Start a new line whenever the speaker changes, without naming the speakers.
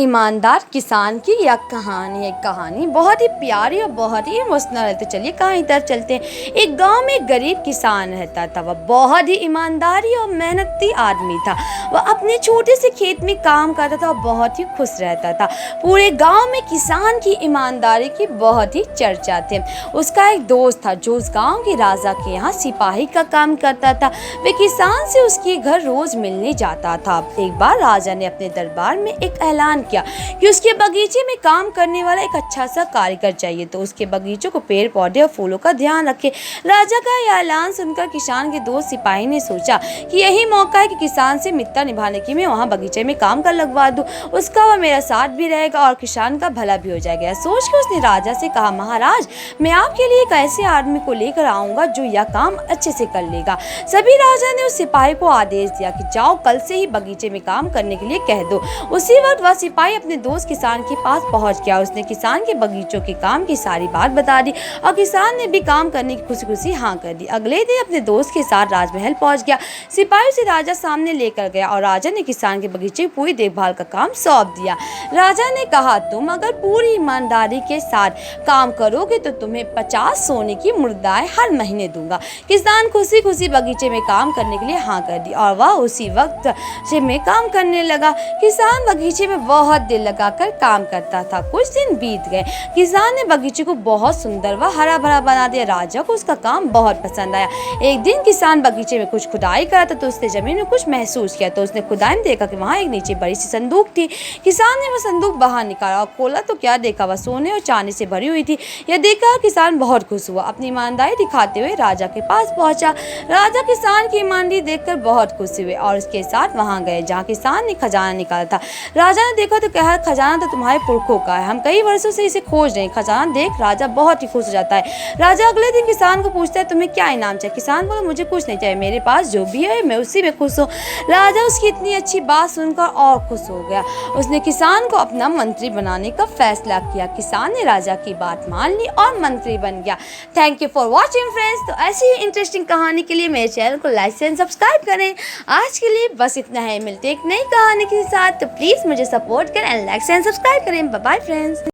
ईमानदार किसान की यह कहानी है। कहानी बहुत ही प्यारी और बहुत ही इमोशनल है। तो चलिए कहानी तरफ चलते हैं। एक गांव में एक गरीब किसान रहता था। वह बहुत ही ईमानदारी और मेहनती आदमी था। वह अपने छोटे से खेत में काम करता था और बहुत ही खुश रहता था। पूरे गांव में किसान की ईमानदारी की बहुत ही चर्चा थी। उसका एक दोस्त था जो उस गाँव के राजा के यहाँ सिपाही का काम करता था। वह किसान से उसके घर रोज मिलने जाता था। एक बार राजा ने अपने दरबार में एक ऐलान किया कि उसके बगीचे में काम करने वाला एक अच्छा सा कारीगर चाहिए, तो उसके बगीचों को पेड़ पौधे और फूलों का ध्यान रखे। राजा का यह ऐलान सुनकर किसान के दोस्त सिपाही ने सोचा कि यही मौका है कि किसान से मित्रता निभाने की मैं वहाँ बगीचे में काम कर लगवा दूं। उसका वह मेरा साथ भी रहेगा और किसान का भला भी हो जाएगा। सोच के उसने राजा से कहा, महाराज, मैं आपके लिए एक ऐसे आदमी को लेकर आऊंगा जो यह काम अच्छे से कर लेगा। सभी राजा ने उस सिपाही को आदेश दिया कि जाओ, कल से ही बगीचे में काम करने के लिए कह दो। उसी वक्त वह सिपाही अपने दोस्त किसान के पास पहुंच गया। उसने किसान के बगीचों के काम की सारी बात बता दी और किसान ने भी काम करने की खुशी खुशी हाँ कर दी। अगले दिन अपने दोस्त के साथ राजमहल पहुंच गया। सिपाही उसे राजा सामने लेकर गया और राजा ने किसान के बगीचे की पूरी देखभाल का काम सौंप दिया। राजा ने कहा, तुम अगर पूरी ईमानदारी के साथ काम करोगे तो तुम्हें 50 सोने की मुद्राएं हर महीने दूंगा। किसान खुशी खुशी बगीचे में काम करने के लिए हाँ कर दी और वह उसी वक्त से में काम करने लगा। किसान बगीचे में बहुत दिल लगाकर काम करता था। कुछ दिन बीत गए। किसान ने बगीचे को बहुत सुंदर व हरा भरा बना दिया। राजा को उसका काम बहुत पसंद आया। एक दिन किसान बगीचे में कुछ खुदाई कर रहा था तो उसने जमीन में कुछ महसूस किया। तो उसने खुदाई में देखा कि वहाँ एक नीचे बड़ी सी संदूक थी। किसान ने वह संदूक बाहर निकाला और खोला तो क्या देखा, वह सोने और चांदी से भरी हुई थी। यह देखकर किसान बहुत खुश हुआ। अपनी ईमानदारी दिखाते हुए राजा के पास पहुंचा। राजा किसान की ईमानदारी देखकर बहुत खुश हुए और उसके साथ वहां गए जहां किसान ने खजाना निकाला था। राजा ने देखा तो कहा, खजाना तो तुम्हारे पुरखों का है, हम कई वर्षों से इसे खोज रहे हैं। खजाना देख राजा बहुत ही खुश हो जाता है। राजा अगले दिन किसान को पूछता है, तुम्हें क्या इनाम चाहिए? किसान बोला, मुझे कुछ नहीं चाहिए, मेरे पास जो भी है मैं उसी में खुश हूँ। राजा उसकी इतनी अच्छी बात सुनकर और खुश हो गया। उसने किसान को अपना मंत्री बनाने का फैसला किया। किसान ने राजा की बात मान ली और मंत्री बन गया। Thank you for watching friends. तो ऐसी ही इंटरेस्टिंग कहानी के लिए मेरे चैनल को लाइक एंड सब्सक्राइब करें। आज के लिए बस इतना है। मिलते एक नई कहानी के साथ। तो प्लीज़ मुझे सपोर्ट करें एंड लाइक एंड सब्सक्राइब करें। Bye bye friends.